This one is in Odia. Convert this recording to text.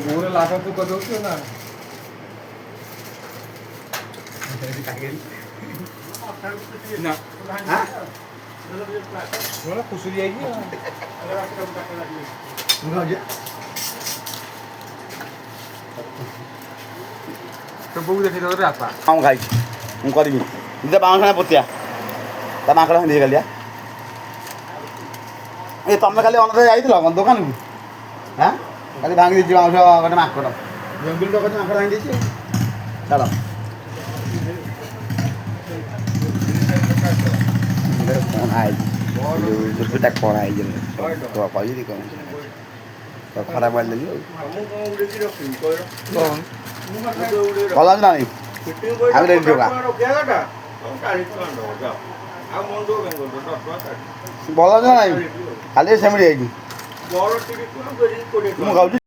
গোরে লাগা তো কত হচ্ছে না না হ্যাঁ ওরা কুসুরি আইছি তো বউ দেখি তো রাতা কাম খাই ମୁଁ କରିବି ଦିଟା ବାଉଁଶ ଖାନା ପୋତିଆ ତା ମାଙ୍କଡ଼ ଭାଙ୍ଗି ଦେଇଗଲି ଏ ତମେ କାଲି ଅନଦ ଯାଇଥିଲ ଦୋକାନକୁ ହଁ କାଲି ଭାଙ୍ଗି ଦେଇଛି ବାଉଁଶ ଗୋଟେ ମାଙ୍କଡ଼ ଜଙ୍ଗଲ ତ ମାଙ୍କଡ଼ ଭାଙ୍ଗି ଦେଇଛି ଚାଲ କ'ଣ ହେଇଛି ଦୁର୍ବିଟା କ'ଣ ହେଇଛି କହିଲି କ'ଣ ଖରାପ ମାରିଦେଲି ଭଲ ଅଛି ନା ନାଇଁ ଆଉ ରେଡ଼ି ଟଙ୍କା ଭଲ ଅଛି ନା ନାଇଁ ଖାଲି ସେମିତି ହେଇଛି ମୁଁ ଖାଉଛି